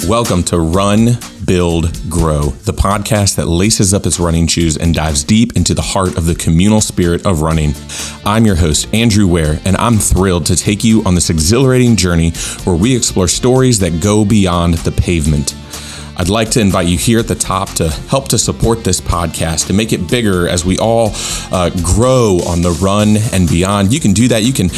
Welcome to Run, Build, Grow, the podcast that laces up its running shoes and dives deep into the heart of the communal spirit of running. I'm your host, Andrew Ware, and I'm thrilled to take you on this exhilarating journey where we explore stories that go beyond the pavement. I'd like to invite you here at the top to help to support this podcast and make it bigger as we all grow on the run and beyond. You can do that. You can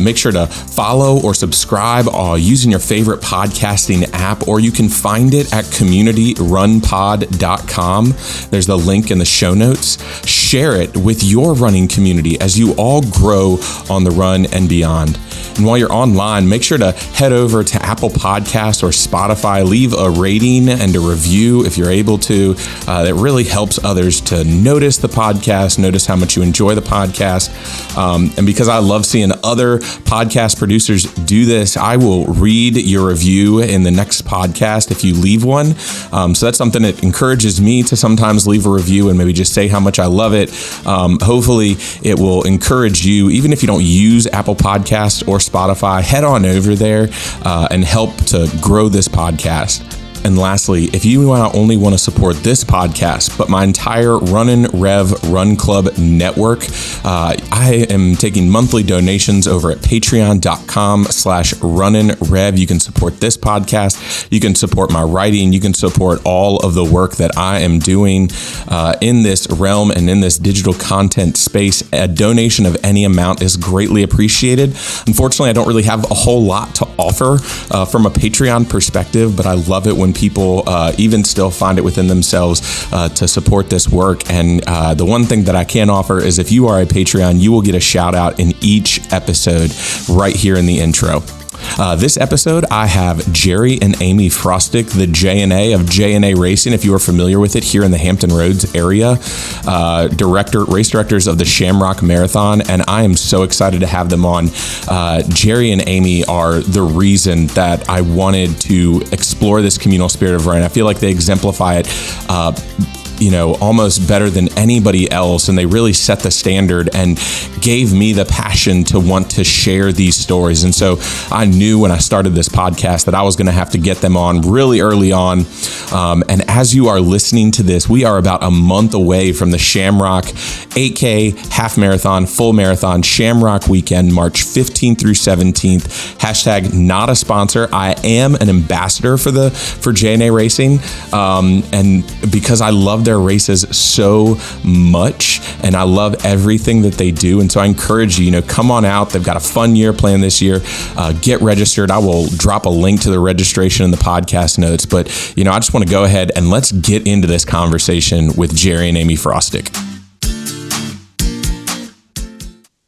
make sure to follow or subscribe using your favorite podcasting app, or you can find it at communityrunpod.com. There's the link in the show notes. Share it with your running community as you all grow on the run and beyond. And while you're online, make sure to head over to Apple Podcasts or Spotify, leave a rating and a review if you're able to. That really helps others to notice the podcast, notice how much you enjoy the podcast. And because I love seeing other podcast producers do this, I will read your review in the next podcast if you leave one. So that's something that encourages me to sometimes leave a review and maybe just say how much I love it. Hopefully it will encourage you, even if you don't use Apple Podcasts or Spotify, head on over there and help to grow this podcast. And lastly, if you not only want to support this podcast, but my entire Runnin' Rev Run Club network, I am taking monthly donations over at patreon.com/runninrev. You can support this podcast. You can support my writing. You can support all of the work that I am doing in this realm and in this digital content space. A donation of any amount is greatly appreciated. Unfortunately, I don't really have a whole lot to offer from a Patreon perspective, but I love it when people even still find it within themselves to support this work. And the one thing that I can offer is if you are a Patreon, you will get a shout out in each episode right here in the intro. This episode, I have Jerry and Amy Frostick, the J&A of J&A Racing, if you are familiar with it, here in the Hampton Roads area, race directors of the Shamrock Marathon, and I am so excited to have them on. Jerry and Amy are the reason that I wanted to explore this communal spirit of running. I feel like they exemplify it almost better than anybody else. And they really set the standard and gave me the passion to want to share these stories. And so I knew when I started this podcast that I was going to have to get them on really early on. And as you are listening to this, we are about a month away from the Shamrock 8K half marathon, full marathon, Shamrock weekend, March 15th through 17th. Hashtag not a sponsor. I am an ambassador for J&A Racing. And because I love their races so much and I love everything that they do. And so I encourage you, come on out. They've got a fun year planned this year. Get registered. I will drop a link to the registration in the podcast notes. But, I just want to go ahead and let's get into this conversation with Jerry and Amy Frostick.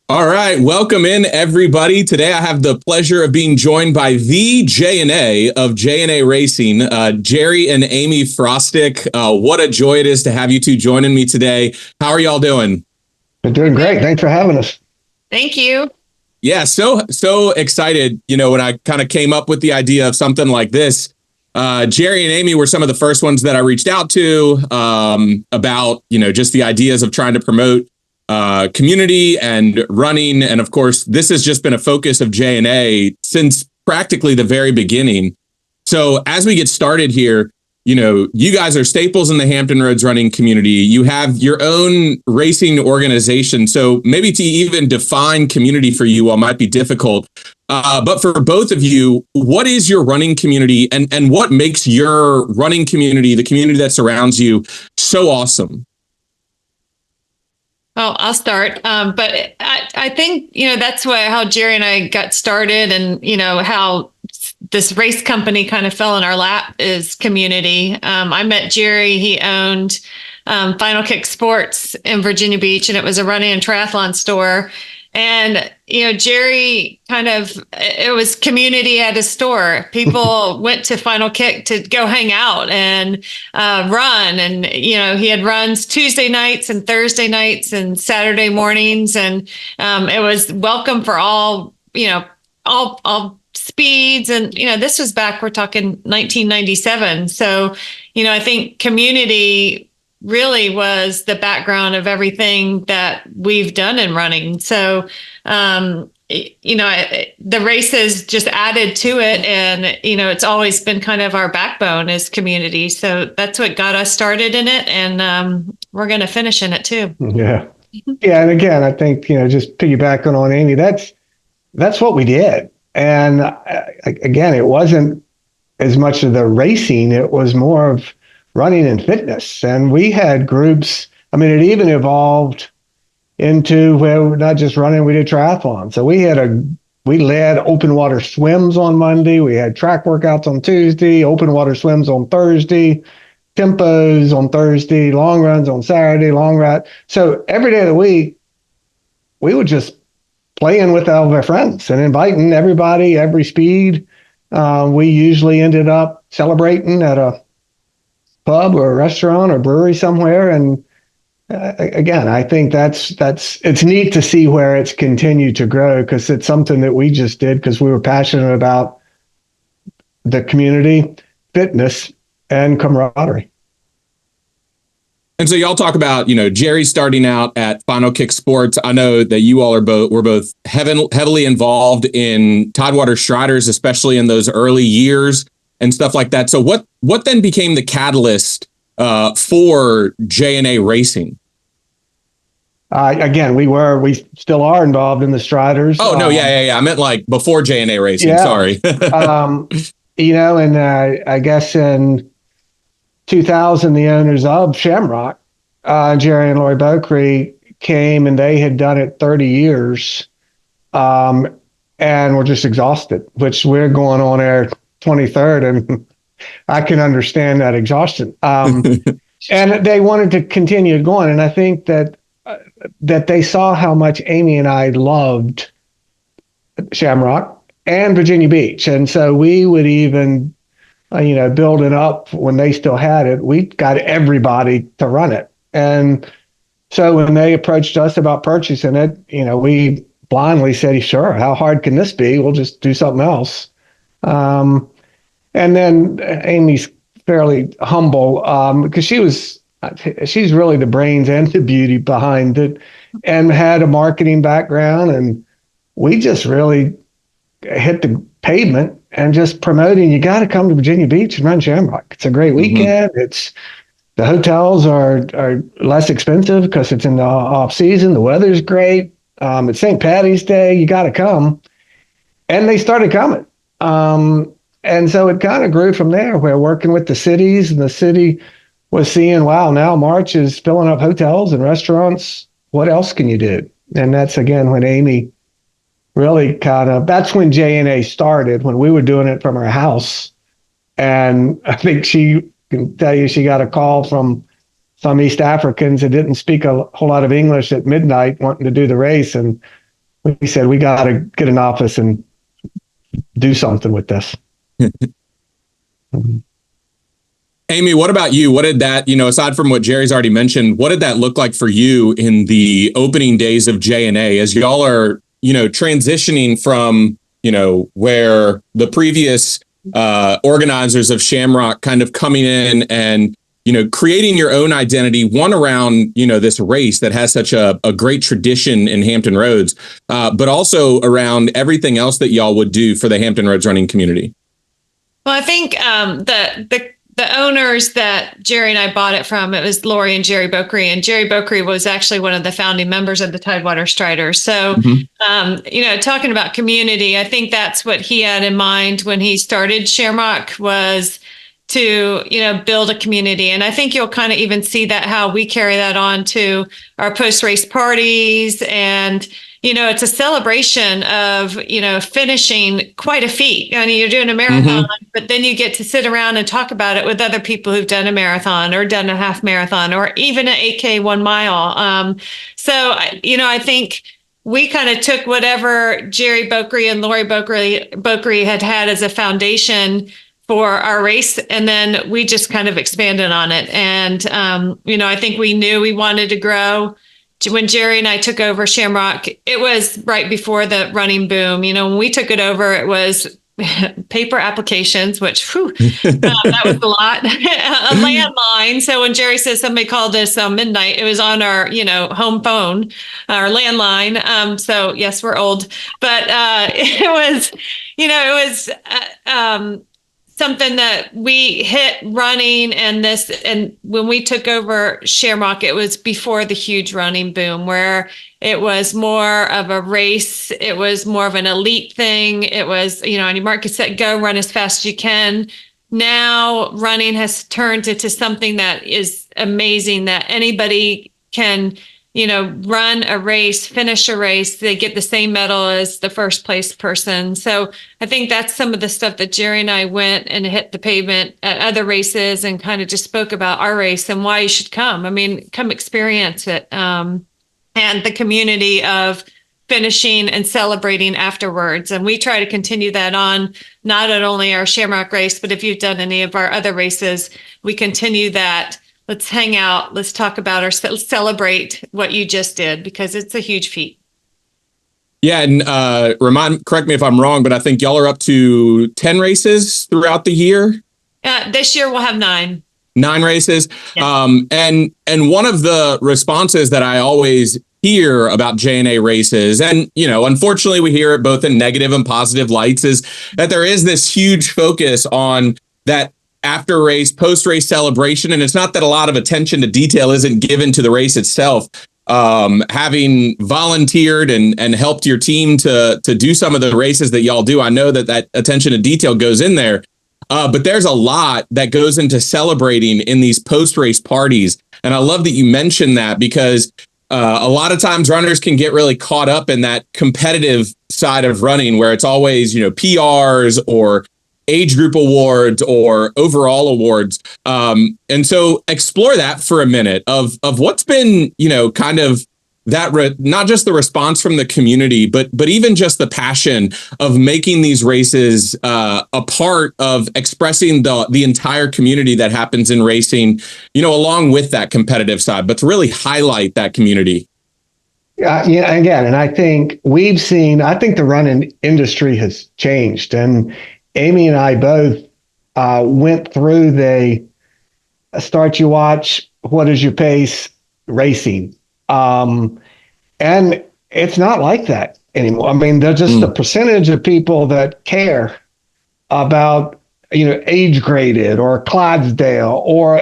All right. Welcome in, everybody. Today, I have the pleasure of being joined by the J&A of J&A Racing, Jerry and Amy Frostick. What a joy it is to have you two joining me today. How are y'all doing? We're doing great. Thanks for having us. Thank you. Yeah, so excited. When I kind of came up with the idea of something like this, Jerry and Amy were some of the first ones that I reached out to about, just the ideas of trying to promote community and running. And of course, this has just been a focus of J&A since practically the very beginning. So as we get started here, you guys are staples in the Hampton Roads running community. You have your own racing organization. So maybe to even define community for you all might be difficult. But for both of you, what is your running community and what makes your running community, the community that surrounds you, so awesome? Well, I'll start. But I think, that's how Jerry and I got started and, how this race company kind of fell in our lap is community. I met Jerry. He owned Final Kick Sports in Virginia Beach, and it was a running and triathlon store. And, Jerry it was community at his store. People went to Final Kick to go hang out and run. And, he had runs Tuesday nights and Thursday nights and Saturday mornings. And it was welcome for all speeds. And, this was back, we're talking 1997. So, I think community really was the background of everything that we've done in running. So the races just added to it. And, it's always been kind of our backbone as community. So that's what got us started in it. And we're going to finish in it too. Yeah. Yeah. And again, I think, just piggybacking on Amy, that's what we did. And again, it wasn't as much of the racing, it was more of running and fitness. And we had groups, I mean, it even evolved into where we're not just running, we did triathlon. So we led open water swims on Monday. We had track workouts on Tuesday, open water swims on Thursday, tempos on Thursday, long runs on Saturday, long ride. So every day of the week, we would just playing with all of our friends and inviting everybody, every speed. We usually ended up celebrating at a pub or a restaurant or brewery somewhere. And again, I think it's neat to see where it's continued to grow, because it's something that we just did because we were passionate about the community, fitness, and camaraderie. And so y'all talk about, Jerry starting out at Final Kick Sports. I know that you all were both heavily involved in Tidewater Striders, especially in those early years and stuff like that. So what then became the catalyst for J&A Racing? Again, we still are involved in the Striders. Oh, no. Yeah. I meant like before J&A Racing. Yeah. Sorry. And I guess in 2000, the owners of Shamrock, Jerry and Lori Bokry, came, and they had done it 30 years, and we're just exhausted, which we're going on our 23rd, and I can understand that exhaustion. And they wanted to continue going, and I think that they saw how much Amy and I loved Shamrock and Virginia Beach, and so we would even build it up when they still had it. We got everybody to run it. And so when they approached us about purchasing it, we blindly said, sure, how hard can this be? We'll just do something else. And then Amy's fairly humble, because she's really the brains and the beauty behind it, and had a marketing background. And we just really hit the pavement and just promoting, you got to come to Virginia Beach and run Shamrock. It's a great weekend. The hotels are less expensive because it's in the off season. The weather's great. It's St. Patty's Day. You got to come. And they started coming. And so it kind of grew from there. We're working with the cities, and the city was seeing, wow, now March is filling up hotels and restaurants. What else can you do? And that's, again, when Amy really that's when J&A started, when we were doing it from our house. And I think she can tell you she got a call from some East Africans that didn't speak a whole lot of English at midnight wanting to do the race. And we said, we got to get an office and do something with this. Amy, what about you? What did that, aside from what Jerry's already mentioned, what did that look like for you in the opening days of J&A as y'all are transitioning from, where the previous organizers of Shamrock kind of coming in and, creating your own identity, one around, this race that has such a great tradition in Hampton Roads, but also around everything else that y'all would do for the Hampton Roads running community? Well, I think the owners that Jerry and I bought it from, it was Lori and Jerry Bokry, and Jerry Bokry was actually one of the founding members of the Tidewater Striders. So, talking about community, I think that's what he had in mind when he started Shamrock, was to, build a community. And I think you'll kind of even see that how we carry that on to our post-race parties. And, it's a celebration of, finishing quite a feat. You're doing a marathon, but then you get to sit around and talk about it with other people who've done a marathon or done a half marathon or even an 8K 1 mile. So, I think we kind of took whatever Jerry Bokry and Lori Bokry had as a foundation for our race, and then we just kind of expanded on it. And, I think we knew we wanted to grow. When Jerry and I took over Shamrock, it was right before the running boom. When we took it over, it was paper applications, which that was a lot. A landline. So when Jerry says somebody called us midnight, it was on our home phone, our landline. So yes, we're old, but it was something that we hit running, and when we took over Shamrock, it was before the huge running boom where it was more of a race. It was more of an elite thing. It was, on your mark, get set, go, run as fast as you can. Now running has turned into something that is amazing, that anybody can run a race, finish a race, they get the same medal as the first place person. So I think that's some of the stuff that Jerry and I went and hit the pavement at other races and kind of just spoke about our race and why you should come. I mean, come experience it. And the community of finishing and celebrating afterwards. And we try to continue that on, not at only our Shamrock race, but if you've done any of our other races, we continue that. Let's hang out. Let's talk about let's celebrate what you just did, because it's a huge feat. Yeah, and correct me if I'm wrong, but I think y'all are up to 10 races throughout the year. This year we'll have 9. 9 races. Yeah. And one of the responses that I always hear about J&A races, and unfortunately we hear it both in negative and positive lights, is that there is this huge focus on that after race, post race celebration. And it's not that a lot of attention to detail isn't given to the race itself. Having volunteered and helped your team to do some of the races that y'all do, I know that attention to detail goes in there. But there's a lot that goes into celebrating in these post race parties. And I love that you mentioned that, because a lot of times runners can get really caught up in that competitive side of running where it's always, PRs or age group awards or overall awards. And so explore that for a minute of what's been, kind of that not just the response from the community, but even just the passion of making these races a part of expressing the entire community that happens in racing, along with that competitive side, but to really highlight that community. Yeah, again, and I think the running industry has changed, and Amy and I both went through the start you watch, what is your pace racing. And it's not like that anymore. I mean, there's just the percentage of people that care about, age graded or Clydesdale or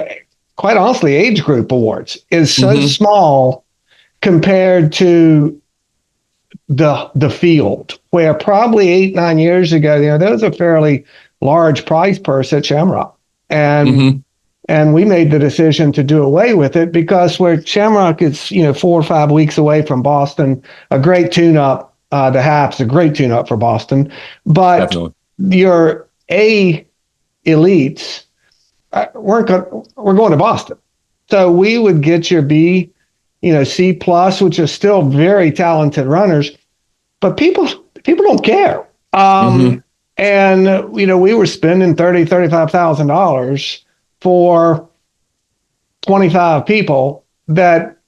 quite honestly, age group awards is so small compared to the field, where probably 8-9 years ago, there was a fairly large prize purse at Shamrock, and we made the decision to do away with it because where Shamrock is 4 or 5 weeks away from Boston, a great tune-up. The Haps, a great tune-up for Boston, but definitely. Your A elites we're going to Boston, so we would get your B, C plus, which are still very talented runners, but people don't care. And we were spending $35,000 for 25 people that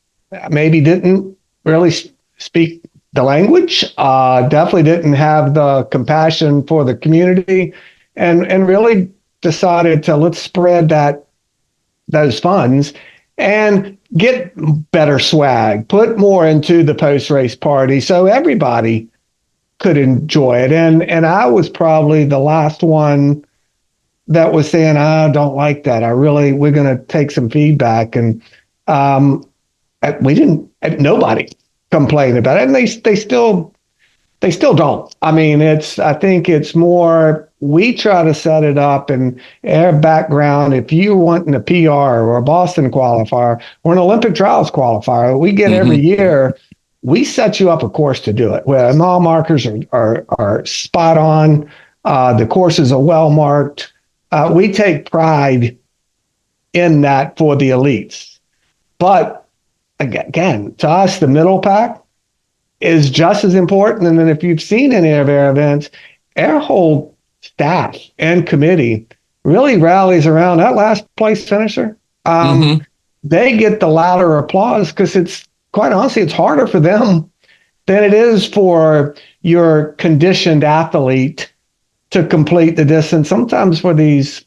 maybe didn't really speak the language, definitely didn't have the compassion for the community, and really decided to let's spread those funds and get better swag, put more into the post-race party so everybody could enjoy it. And I was probably the last one that was saying, I don't like that. We're going to take some feedback. And nobody complained about it. And they still don't. I mean, I think it's more, we try to set it up in our background. If you're wanting a PR or a Boston qualifier or an Olympic trials qualifier, we get every year, we set you up a course to do it where mile markers are spot on. The courses are well marked. We take pride in that for the elites. But again, to us, the middle pack is just as important. And then if you've seen any of our events, our whole staff and committee really rallies around that last place finisher. They get the louder applause because it's quite honestly, it's harder for them than it is for your conditioned athlete to complete the distance. Sometimes for these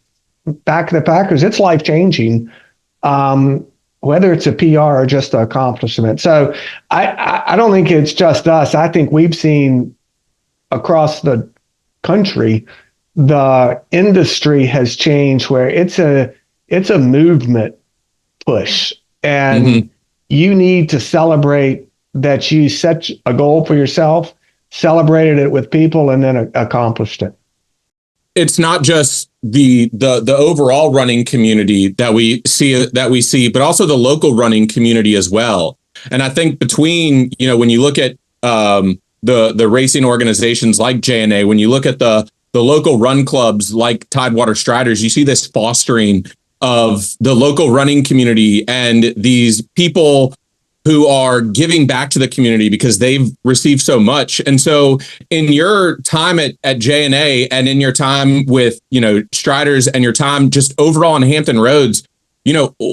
back of the packers, it's life changing. Whether it's a PR or just an accomplishment. So I don't think it's just us. I think we've seen across the country, the industry has changed where it's a movement push, and you need to celebrate that you set a goal for yourself, celebrated it with people, and then accomplished it. It's not just the overall running community that we see, but also the local running community as well. And I think between, when you look at the racing organizations like JNA, when you look at the local run clubs like Tidewater Striders, you see this fostering of the local running community and these people who are giving back to the community because they've received so much. And so in your time at JNA and in your time with, Striders and your time just overall on Hampton Roads,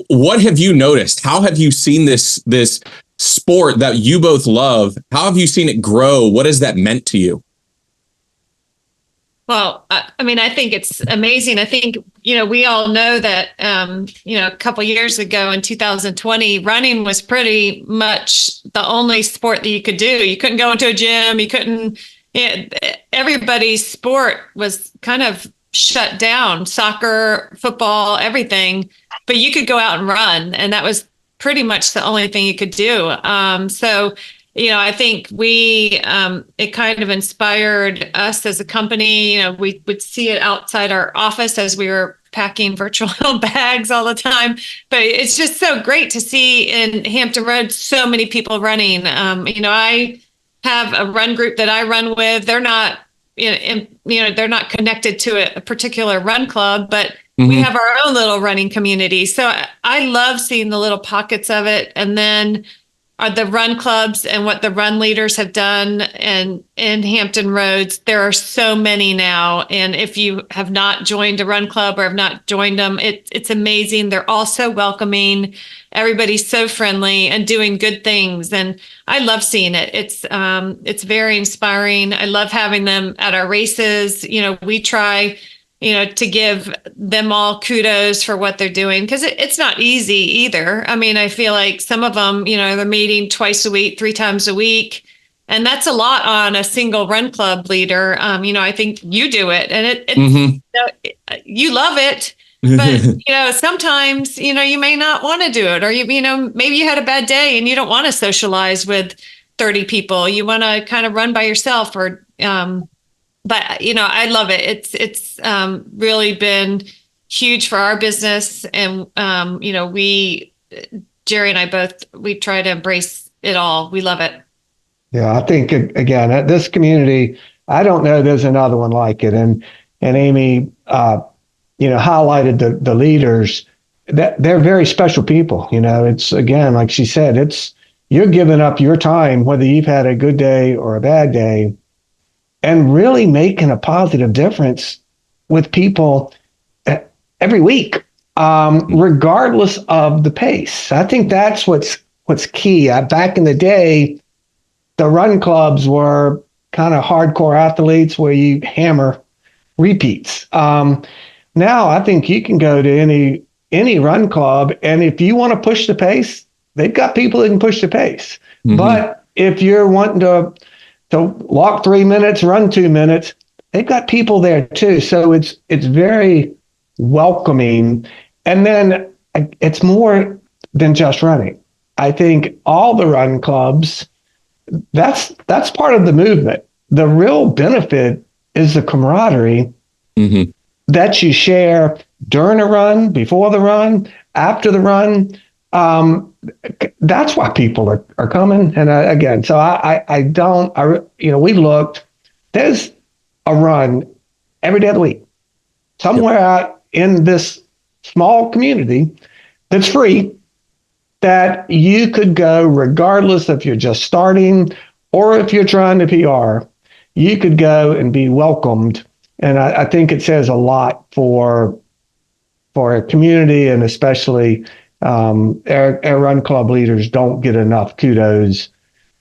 what have you noticed? How have you seen this sport that you both love? How have you seen it grow? What has that meant to you? Well, I think it's amazing. I think, we all know that, a couple of years ago in 2020, running was pretty much the only sport that you could do. You couldn't go into a gym. You couldn't, everybody's sport was kind of shut down, soccer, football, everything, but you could go out and run. And that was pretty much the only thing you could do. I think it kind of inspired us as a company. We would see it outside our office as we were packing virtual bags all the time. But it's just so great to see in Hampton Roads so many people running. I have a run group that I run with. They're not, they're not connected to a particular run club, but we have our own little running community. So I love seeing the little pockets of it. And then the run clubs and what the run leaders have done and in Hampton Roads, there are so many now. And if you have not joined a run club or have not joined them, it's amazing. They're all so welcoming. Everybody's so friendly and doing good things. And I love seeing it. It's very inspiring. I love having them at our races. We try to give them all kudos for what they're doing, because it's not easy either. I feel like some of them, they're meeting twice a week, 3 times a week, and that's a lot on a single run club leader. I think you do it, and you love it, but sometimes you may not want to do it, or maybe you had a bad day and you don't want to socialize with 30 people. You want to kind of run by yourself, or but I love it. It's really been huge for our business, and Jerry and I we try to embrace it all. We love it. Yeah, I think again at this community, I don't know there's another one like it. And Amy, highlighted the leaders, that they're very special people. It's, again, like she said, you're giving up your time, whether you've had a good day or a bad day, and really making a positive difference with people every week, regardless of the pace. I think that's what's key. Back in the day, the run clubs were kind of hardcore athletes where you hammer repeats. Now I think you can go to any run club, and if you want to push the pace, they've got people that can push the pace. But if you're wanting to walk 3 minutes, run 2 minutes, they've got people there too. So it's very welcoming. And then it's more than just running. I think all the run clubs, that's part of the movement. The real benefit is the camaraderie that you share during a run, before the run, after the run. That's why people are coming. And again, so we looked, there's a run every day of the week somewhere out in this small community that's free, that you could go regardless if you're just starting or if you're trying to PR. You could go and be welcomed. And I think it says a lot for a community, and especially our run club leaders don't get enough kudos,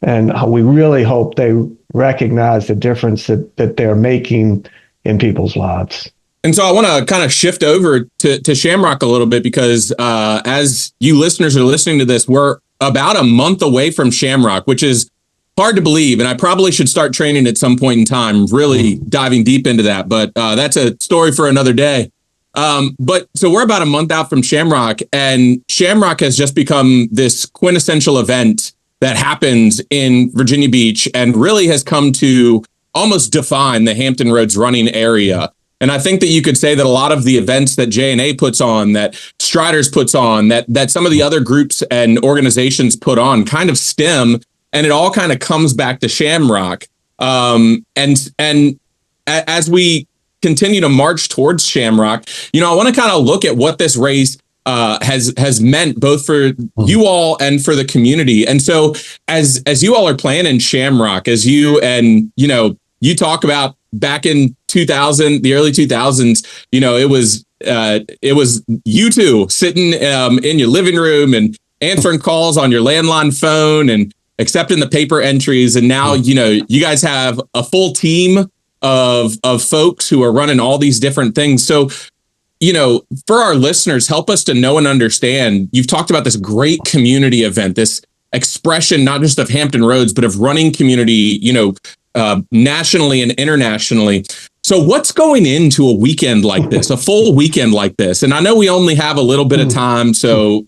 and we really hope they recognize the difference that they're making in people's lives. And so I want to kind of shift over to Shamrock a little bit, because as you listeners are listening to this, we're about a month away from Shamrock, which is hard to believe. And I probably should start training at some point in time, really diving deep into that. But that's a story for another day. But so we're about a month out from Shamrock, and Shamrock has just become this quintessential event that happens in Virginia Beach and really has come to almost define the Hampton Roads running area. And I think that you could say that a lot of the events that J&A puts on, that Striders puts on, that some of the other groups and organizations put on kind of stem, and it all kind of comes back to Shamrock. And as we continue to march towards Shamrock, I want to kind of look at what this race has meant both for you all and for the community. And so as you all are planning Shamrock, as you talk about back in 2000, the early 2000s, it was you two sitting in your living room and answering calls on your landline phone and accepting the paper entries. And now, you guys have a full team of folks who are running all these different things. So, for our listeners, help us to know and understand. You've talked about this great community event, this expression, not just of Hampton Roads, but of running community, nationally and internationally. So what's going into a weekend like this, a full weekend like this? And I know we only have a little bit of time, so,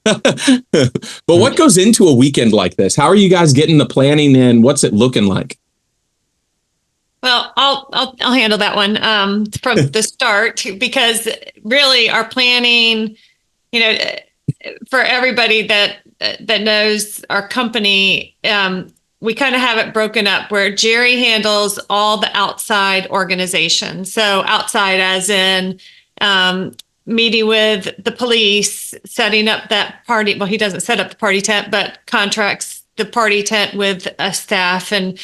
but what goes into a weekend like this? How are you guys getting the planning in? What's it looking like? Well, I'll handle that one from the start, because really our planning, for everybody that knows our company, we kind of have it broken up where Jerry handles all the outside organization. So outside as in meeting with the police, setting up that party. Well, he doesn't set up the party tent, but contracts the party tent with a staff. And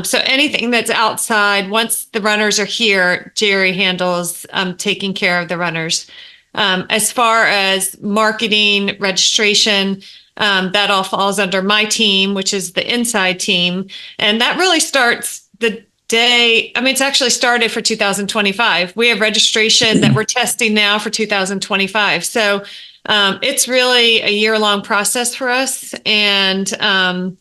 so anything that's outside, once the runners are here, Jerry handles taking care of the runners. As far as marketing, registration, that all falls under my team, which is the inside team. And that really starts the day. It's actually started for 2025. We have registration that we're testing now for 2025. So it's really a year-long process for us. And, and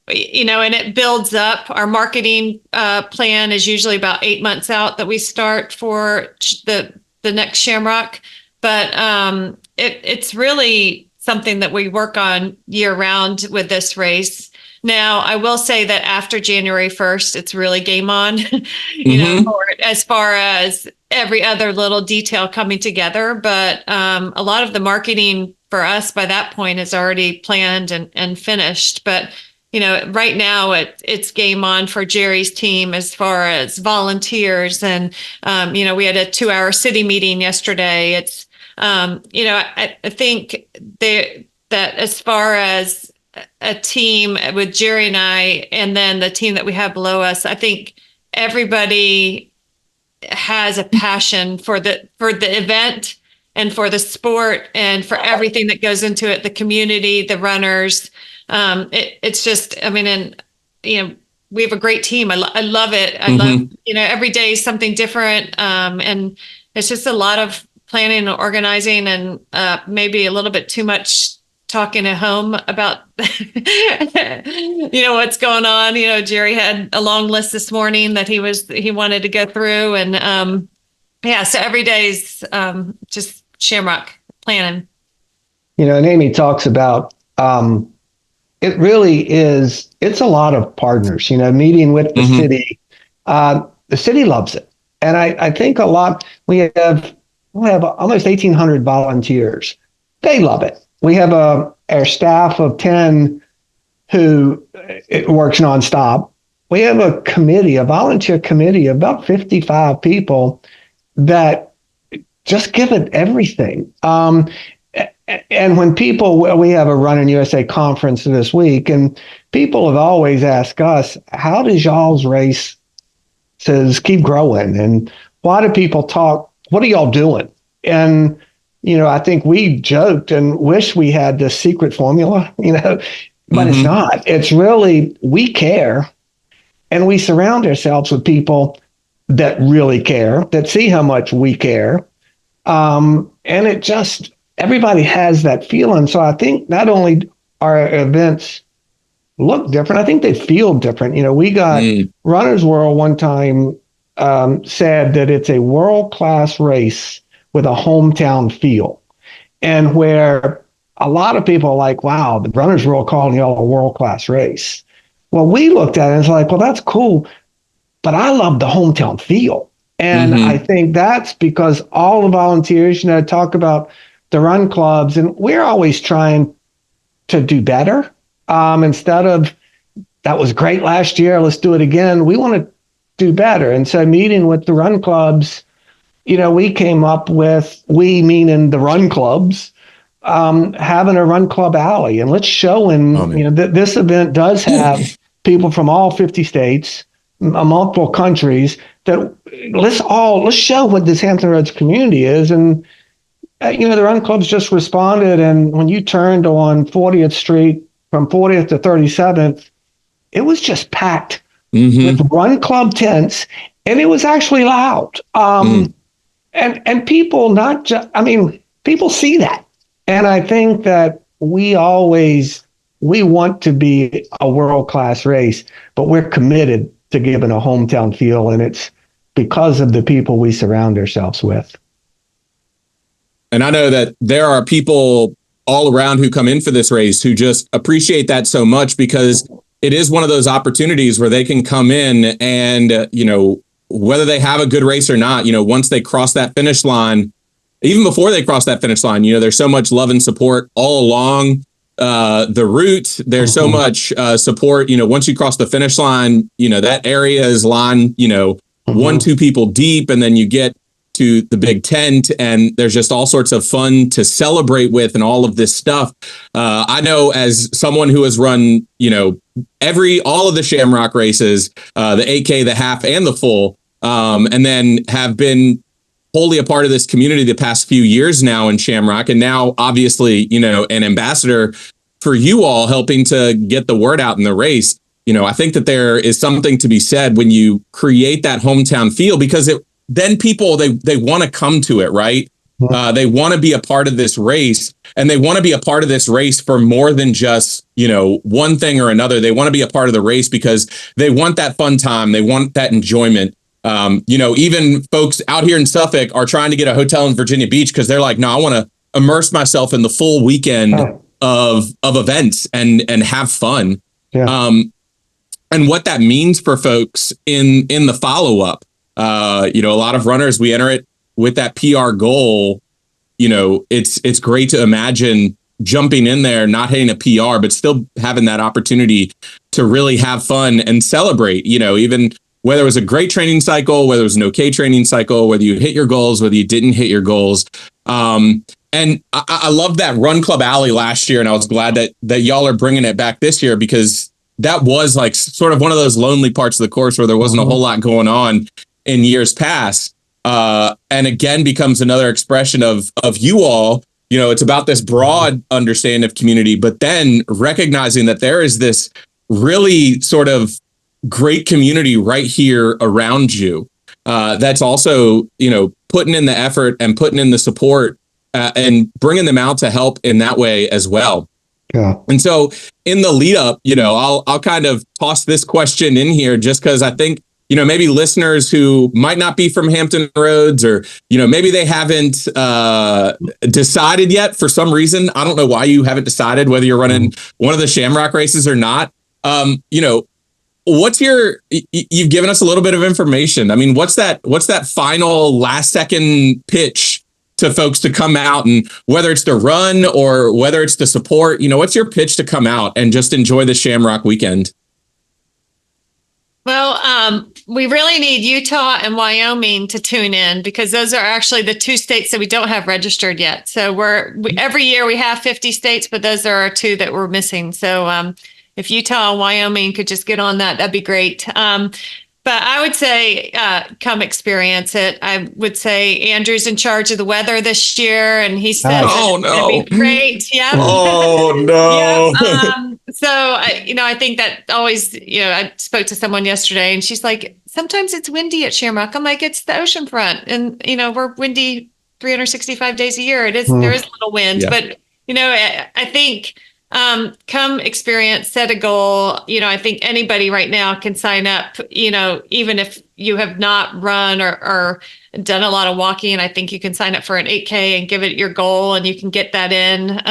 it builds up. Our marketing plan is usually about 8 months out that we start for the next Shamrock. But it's really something that we work on year round with this race. Now, I will say that after January 1st, it's really game on, as far as every other little detail coming together. But a lot of the marketing for us by that point is already planned and finished. But, right now it's game on for Jerry's team as far as volunteers. And, we had a 2-hour city meeting yesterday. It's, I think that as far as a team with Jerry and I, and then the team that we have below us, I think everybody has a passion for the event and for the sport and for everything that goes into it, the community, the runners. It's just, we have a great team. I love it. I love, every day is something different. And it's just a lot of planning and organizing, and maybe a little bit too much talking at home about, what's going on. Jerry had a long list this morning that he wanted to go through. And so every day's just Shamrock planning. And Amy talks about, it really is, it's a lot of partners, meeting with the city. The city loves it. And I think we have almost 1,800 volunteers. They love it. We have our staff of 10 who works nonstop. We have a volunteer committee of about 55 people that just give it everything. And when we have a Run in USA conference this week, and people have always asked us, how does y'all's race keep growing? And why do people talk? What are y'all doing? And, I think we joked and wish we had this secret formula, but it's not. It's really, we care, and we surround ourselves with people that really care, that see how much we care. And it just, everybody has that feeling. So I think not only our events look different, I think they feel different. You know, we got Runner's World one time said that it's a world-class race with a hometown feel. And where a lot of people are like, wow, the Runner's World calling y'all a world-class race. Well, we looked at it and it's like, well, that's cool, but I love the hometown feel. And I think that's because all the volunteers, you know, talk about the run clubs, and we're always trying to do better. Instead of, that was great last year, let's do it again. We want to do better. And so meeting with the run clubs, you know, we came up with, we meaning the run clubs, having a run club alley. And let's show them, you know, that this event does have people from all 50 states, multiple countries, that let's show what this Hampton Roads community is. And, you know, the run clubs just responded. And when you turned on 40th Street from 40th to 37th, it was just packed with run club tents, and it was actually loud. And people not just, I mean, people see that. And I think that we want to be a world-class race, but we're committed to giving a hometown feel, and it's because of the people we surround ourselves with. And I know that there are people all around who come in for this race who just appreciate that so much, because it is one of those opportunities where they can come in and, you know, whether they have a good race or not, you know, once they cross that finish line, even before they cross that finish line, you know, there's so much love and support all along the route. There's so much support, you know, once you cross the finish line, you know, that area is lined, you know, 1-2 people deep, and then you get to the big tent, and there's just all sorts of fun to celebrate with and all of this stuff. I know, as someone who has run, you know, all of the Shamrock races, the 8K, the half, and the full, and then have been wholly a part of this community the past few years now in Shamrock, and now obviously, you know, an ambassador for you all, helping to get the word out in the race. You know, I think that there is something to be said when you create that hometown feel, because then people, they want to come to it, right? They want to be a part of this race, and they want to be a part of this race for more than just, you know, one thing or another. They want to be a part of the race because they want that fun time. They want that enjoyment. You know, even folks out here in Suffolk are trying to get a hotel in Virginia Beach because they're like, no, I want to immerse myself in the full weekend of events and have fun. Yeah. And what that means for folks in the follow-up. You know, a lot of runners, we enter it with that PR goal. You know, it's great to imagine jumping in there, not hitting a PR, but still having that opportunity to really have fun and celebrate, you know, even whether it was a great training cycle, whether it was an okay training cycle, whether you hit your goals, whether you didn't hit your goals. And I love that Run Club Alley last year, and I was glad that y'all are bringing it back this year, because that was like sort of one of those lonely parts of the course where there wasn't a whole lot going on in years past. And again, becomes another expression of you all. You know, it's about this broad understanding of community, but then recognizing that there is this really sort of great community right here around you. That's also, you know, putting in the effort and putting in the support and bringing them out to help in that way as well. Yeah. And so in the lead up, you know, I'll kind of toss this question in here just because I think, you know, maybe listeners who might not be from Hampton Roads, or, you know, maybe they haven't decided yet for some reason. I don't know why you haven't decided whether you're running one of the Shamrock races or not. You know, you've given us a little bit of information. I mean, what's that final last second pitch to folks to come out, and whether it's to run or whether it's to support, you know, what's your pitch to come out and just enjoy the Shamrock weekend? Well, we really need Utah and Wyoming to tune in, because those are actually the two states that we don't have registered yet. So every year we have 50 states, but those are our two that we're missing. So if Utah and Wyoming could just get on that, that'd be great. But I would say come experience it. I would say Andrew's in charge of the weather this year, and he said it's going to be great. Yeah. Oh, no. So I think that always, I spoke to someone yesterday and she's like, sometimes it's windy at Shamrock. I'm like, it's the ocean front, and we're windy 365 days a year. There is a little wind, Yeah. but I think come experience, set a goal. I think anybody right now can sign up. Even if you have not run or done a lot of walking, I think you can sign up for an 8K and give it your goal, and you can get that in.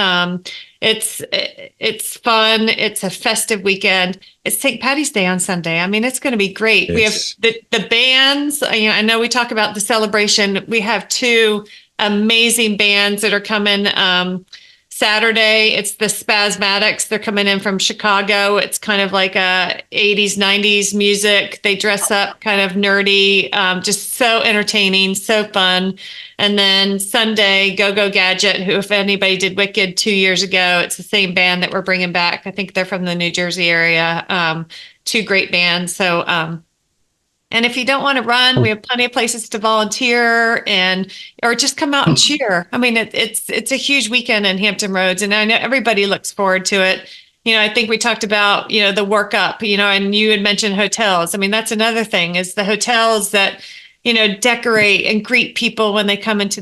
It's fun. It's a festive weekend. It's St. Patty's Day on Sunday. I mean, it's going to be great. We have the bands. I know we talk about the celebration. We have two amazing bands that are coming. Saturday, it's the Spasmatics. They're coming in from Chicago. It's kind of like a 80s, 90s music. They dress up kind of nerdy, just so entertaining, so fun. And then Sunday, Go Go Gadget, who, if anybody did Wicked 2 years ago, it's the same band that we're bringing back. I think they're from the New Jersey area. Two great bands. So, and if you don't want to run, we have plenty of places to volunteer or just come out and cheer. I mean, it's a huge weekend in Hampton Roads, and I know everybody looks forward to it. I think we talked about, the work up, and you had mentioned hotels. I mean, that's another thing, is the hotels that, decorate and greet people when they come into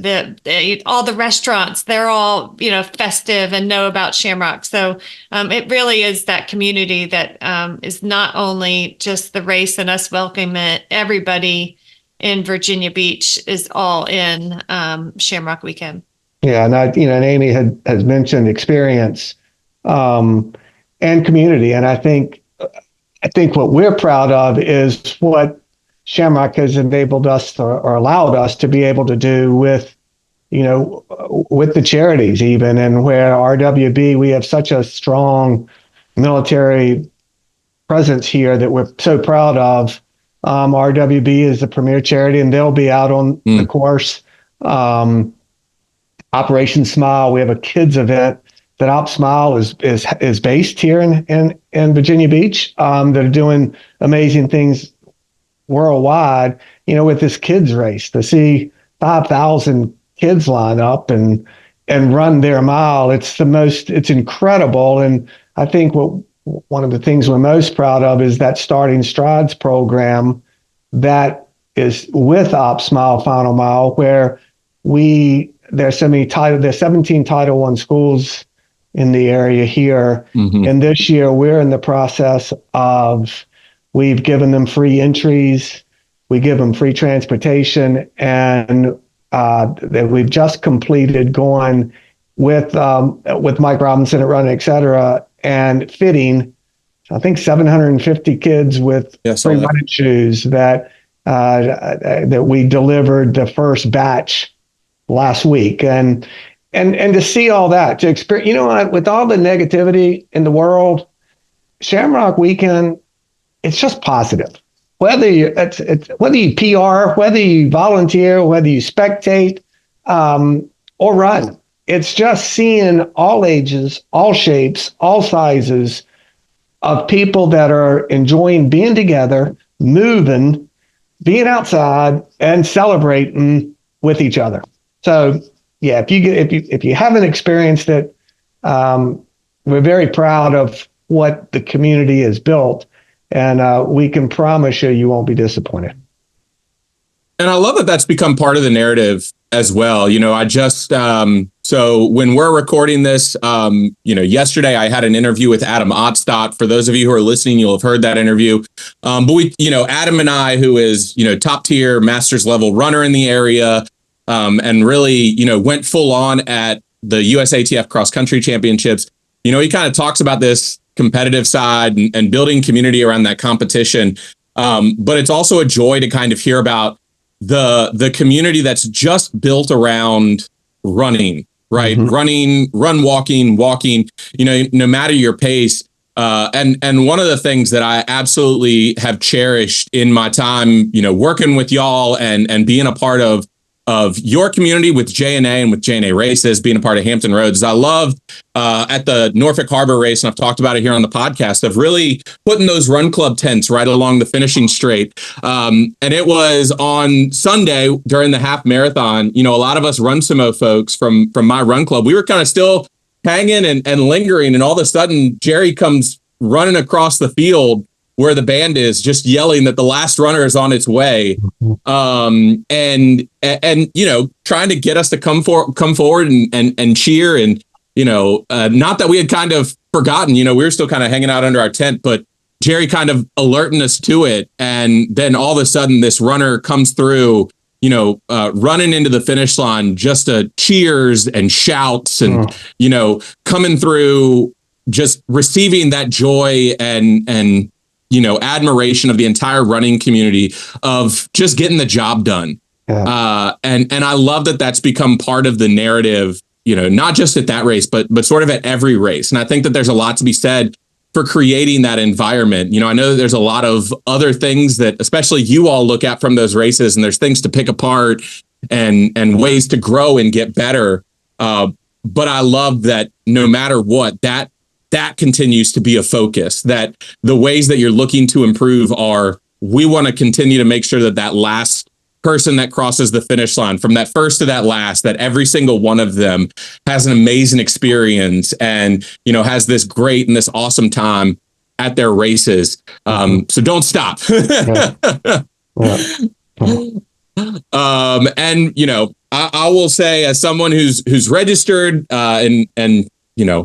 all the restaurants. They're all, festive and know about Shamrock. So it really is that community that is not only just the race and us welcoming it. Everybody in Virginia Beach is all in Shamrock Weekend. Yeah, and Amy has mentioned experience and community, and I think what we're proud of is what Shamrock has enabled us or allowed us to be able to do with the charities, even, and where RWB, we have such a strong military presence here that we're so proud of. RWB is the premier charity, and they'll be out on the course. Operation Smile, we have a kids event that Op Smile is based here in Virginia Beach. That are doing amazing things worldwide, with this kids race, to see 5,000 kids line up and run their mile. It's incredible. And I think one of the things we're most proud of is that Starting Strides program that is with Op Smile Final Mile, where there's 17 Title I schools in the area here. Mm-hmm. And this year we're in the process of, we've given them free entries, we give them free transportation, and that we've just completed going with Mike Robinson at Run, et cetera, and fitting, I think, 750 kids with free running shoes that we delivered the first batch last week. And to see all that, to experience, with all the negativity in the world, Shamrock Weekend, it's just positive. Whether you PR, whether you volunteer, whether you spectate, or run, it's just seeing all ages, all shapes, all sizes of people that are enjoying being together, moving, being outside, and celebrating with each other. So, yeah, if you haven't experienced it, we're very proud of what the community has built. And we can promise you won't be disappointed. And I love that that's become part of the narrative as well. I just, so when we're recording this, yesterday I had an interview with Adam Ottstadt. For those of you who are listening, you'll have heard that interview. But we, Adam and I, who is, top tier masters level runner in the area, and really, went full on at the USATF cross country championships. He kind of talks about this competitive side and building community around that competition. But it's also a joy to kind of hear about the community that's just built around running, right? Mm-hmm. Walking, no matter your pace. And one of the things that I absolutely have cherished in my time, working with y'all and being a part of your community with JNA and with JNA races, being a part of Hampton Roads. I love at the Norfolk Harbor race, and I've talked about it here on the podcast, of really putting those run club tents right along the finishing straight. And it was on Sunday during the half marathon. A lot of us Run Sumo folks from my run club, we were kind of still hanging and lingering. And all of a sudden, Jerry comes running across the field where the band is, just yelling that the last runner is on its way. And trying to get us to come forward and cheer. And, not that we had kind of forgotten, we were still kind of hanging out under our tent, but Jerry kind of alerting us to it. And then all of a sudden this runner comes through, running into the finish line, just cheers and shouts and, coming through, just receiving that joy and admiration of the entire running community of just getting the job done. Yeah. And I love that that's become part of the narrative, not just at that race, but sort of at every race. And I think that there's a lot to be said for creating that environment. I know that there's a lot of other things that especially you all look at from those races, and there's things to pick apart and ways to grow and get better. But I love that no matter what, that continues to be a focus, that the ways that you're looking to improve are, we want to continue to make sure that last person that crosses the finish line, from that first to that last, that every single one of them has an amazing experience and, has this great and this awesome time at their races. So don't stop. I will say, as someone who's registered, and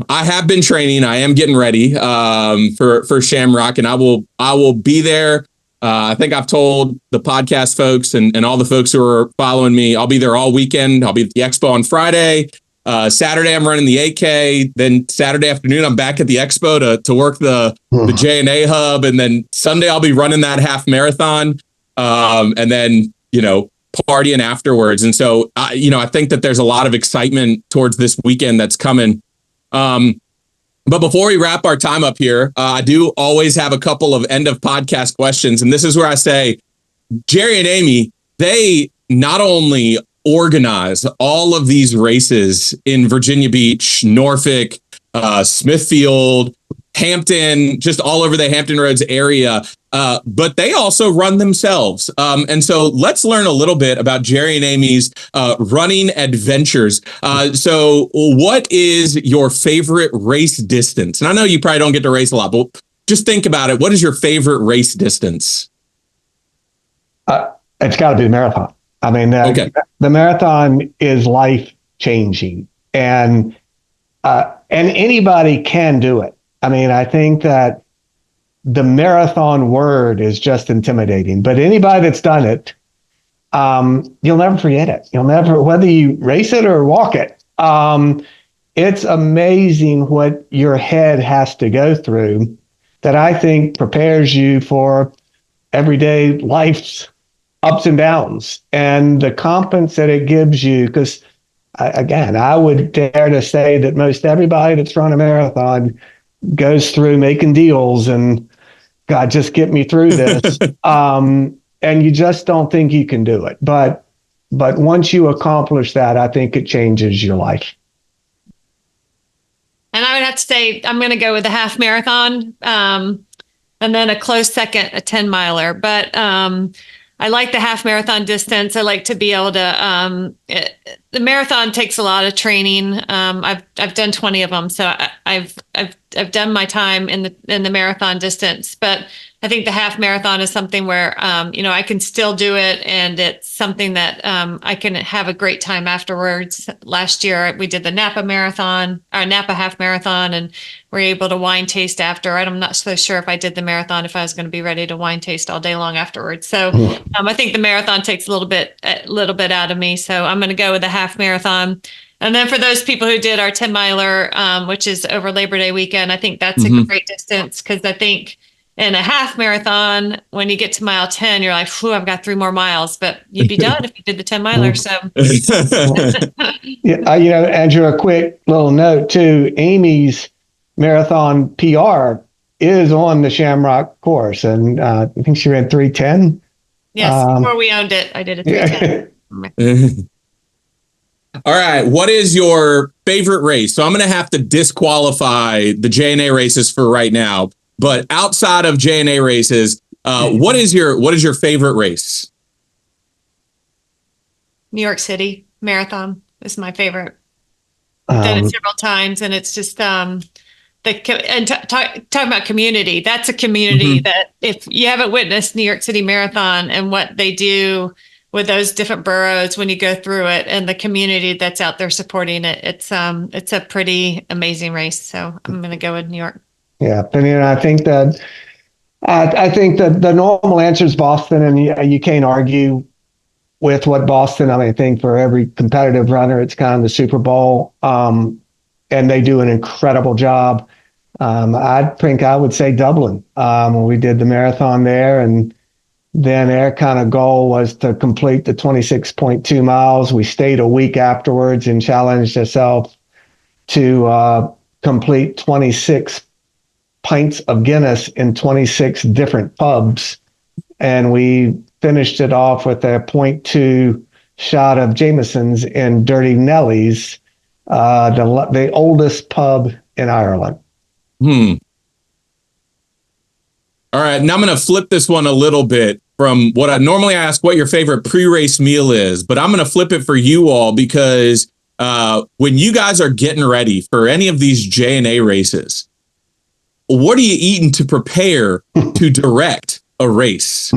I have been training. I am getting ready for Shamrock, and I will be there. I think I've told the podcast folks and all the folks who are following me, I'll be there all weekend. I'll be at the expo on Friday. Saturday, I'm running the 8K. Then Saturday afternoon, I'm back at the expo to work the J&A hub. And then Sunday, I'll be running that half marathon. And then, partying afterwards. And so, I think that there's a lot of excitement towards this weekend that's coming. But before we wrap our time up here, I do always have a couple of end of podcast questions. And this is where I say, Jerry and Amy, they not only organize all of these races in Virginia Beach, Norfolk, Smithfield, Hampton, just all over the Hampton Roads area, but they also run themselves. And so let's learn a little bit about Jerry and Amy's running adventures. So what is your favorite race distance? And I know you probably don't get to race a lot, but just think about it. What is your favorite race distance? It's got to be the marathon. I mean, the marathon is life changing, and anybody can do it. I mean, I think that the marathon word is just intimidating, but anybody that's done it, you'll never forget it. You'll never, whether you race it or walk it. It's amazing what your head has to go through that I think prepares you for everyday life's ups and downs and the confidence that it gives you. Because I would dare to say that most everybody that's run a marathon goes through making deals and, God, just get me through this. And you just don't think you can do it. But once you accomplish that, I think it changes your life. And I would have to say, I'm going to go with the half marathon, and then a close second, a 10 miler. But I like the half marathon distance. I like to be able to, the marathon takes a lot of training. I've done 20 of them. So I've done my time in the marathon distance, but I think the half marathon is something where, I can still do it. And it's something that I can have a great time afterwards. Last year, we did the Napa half marathon, and we're able to wine taste after. I'm not so sure if I did the marathon, if I was going to be ready to wine taste all day long afterwards. So I think the marathon takes a little bit out of me. So I'm going to go with the half marathon. And then for those people who did our 10 miler, which is over Labor Day weekend, I think that's a great distance, because I think in a half marathon, when you get to mile 10, you're like, "Phew, I've got 3 more miles," but you'd be done if you did the 10 miler. So, Andrew, a quick little note too. Amy's marathon PR is on the Shamrock course, and I think she ran 3:10. Yes, before we owned it, I did a 3:10. All right. What is your favorite race? So I'm going to have to disqualify the J&A races for right now. But outside of J&A races, what is your favorite race? New York City Marathon is my favorite. done it several times, and it's just talking about community. That's a community that if you haven't witnessed New York City Marathon and what they do with those different boroughs when you go through it, and the community that's out there supporting it, it's a pretty amazing race. So I'm going to go with New York. Yeah, and I think that the normal answer is Boston, and you can't argue with what Boston. I mean, I think for every competitive runner, it's kind of the Super Bowl, and they do an incredible job. I think I would say Dublin. When we did the marathon there, and then their kind of goal was to complete the 26.2 miles. We stayed a week afterwards and challenged ourselves to complete 26 pints of Guinness in 26 different pubs. And we finished it off with a 0.2 shot of Jameson's in Dirty Nelly's, the oldest pub in Ireland. All right. Now I'm going to flip this one a little bit from what I normally ask what your favorite pre-race meal is, but I'm going to flip it for you all because when you guys are getting ready for any of these J&A races, what are you eating to prepare to direct a race?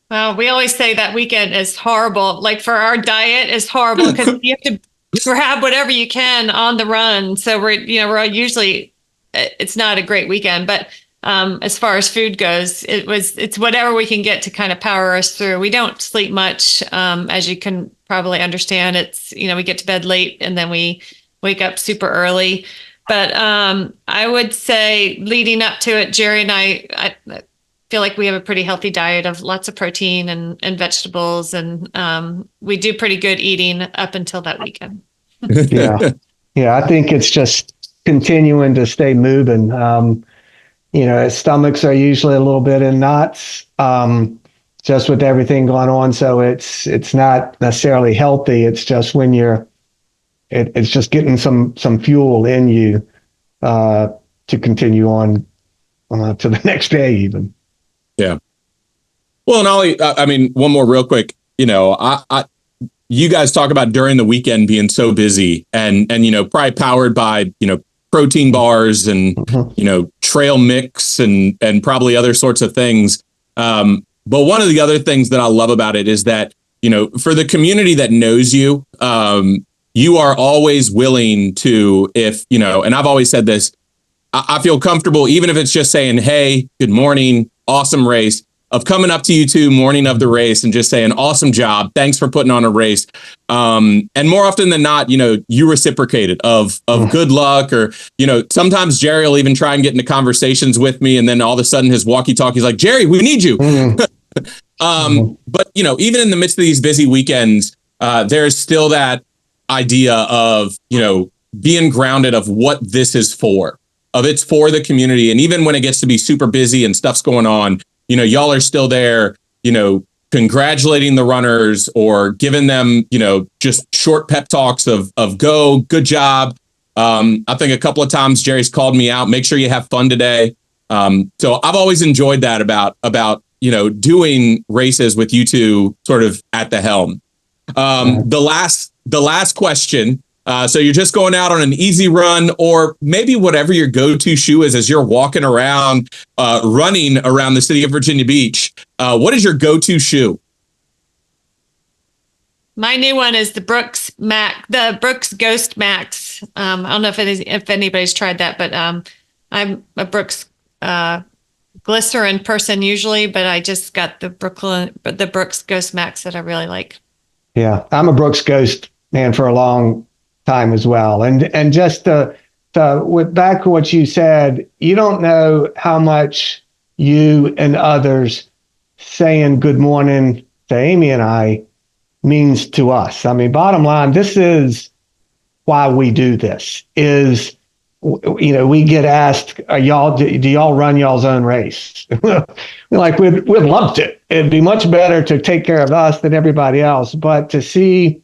Well, we always say that weekend is horrible. Like for our diet is horrible because you have to grab whatever you can on the run. So we're usually, it's not a great weekend, but as far as food goes, it's whatever we can get to kind of power us through. We don't sleep much, as you can probably understand. It's, we get to bed late and then we wake up super early. But I would say leading up to it, Jerry and I feel like we have a pretty healthy diet of lots of protein and vegetables, and we do pretty good eating up until that weekend. Yeah, I think it's just continuing to stay moving. Stomachs are usually a little bit in knots, just with everything going on. So it's not necessarily healthy. It's just when it's just getting some fuel in you to continue on to the next day even. Yeah. Well, and Ollie, I mean, one more real quick, you guys talk about during the weekend being so busy and probably powered by, protein bars and, trail mix and probably other sorts of things. But one of the other things that I love about it is that, for the community that knows you, you are always willing to, and I've always said this, I feel comfortable, even if it's just saying, hey, good morning, awesome race, of coming up to you two morning of the race and just saying, awesome job. Thanks for putting on a race. And more often than not, you reciprocated of good luck, or, sometimes Jerry will even try and get into conversations with me. And then all of a sudden his walkie-talkie's like, Jerry, we need you. But, even in the midst of these busy weekends, there's still that idea of, being grounded of what this is for, of it's for the community. And even when it gets to be super busy and stuff's going on, y'all are still there, congratulating the runners or giving them, just short pep talks of good job. I think a couple of times Jerry's called me out, make sure you have fun today. So I've always enjoyed that about, doing races with you two sort of at the helm. The last question. So you're just going out on an easy run, or maybe whatever your go-to shoe is as you're walking around, running around the city of Virginia Beach. What is your go-to shoe? My new one is the Brooks Ghost Max. I don't know if anybody's tried that, but I'm a Brooks glycerin person usually, but I just got the Brooks Ghost Max that I really like. Yeah, I'm a Brooks Ghost man for a long time as well. And just with back to what you said, you don't know how much you and others saying good morning to Amy and I means to us. I mean, bottom line, this is why we do this is, we get asked, do y'all run y'all's own race? Like, we'd love to. It'd be much better to take care of us than everybody else. But to see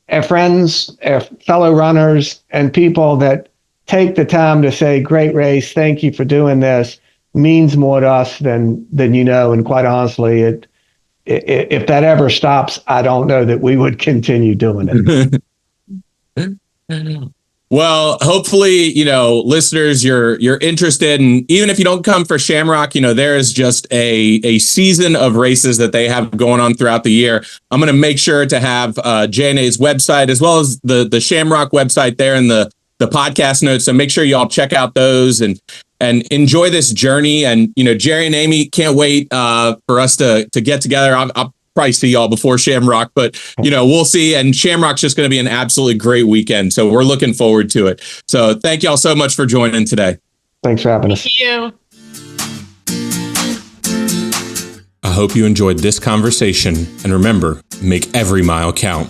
our friends, our fellow runners, and people that take the time to say, great race, thank you for doing this, means more to us than and quite honestly, if that ever stops, I don't know that we would continue doing it. Well, hopefully, listeners, you're interested, and even if you don't come for Shamrock, there is just a season of races that they have going on throughout the year. I'm going to make sure to have JNA's website as well as the Shamrock website there in the podcast notes. So make sure y'all check out those and enjoy this journey. And Jerry and Amy, can't wait for us to get together. I'll probably see y'all before Shamrock, but we'll see. And Shamrock's just going to be an absolutely great weekend, so we're looking forward to it. So thank y'all so much for joining today. Thanks for having us. Thank you. I hope you enjoyed this conversation, and remember, make every mile count.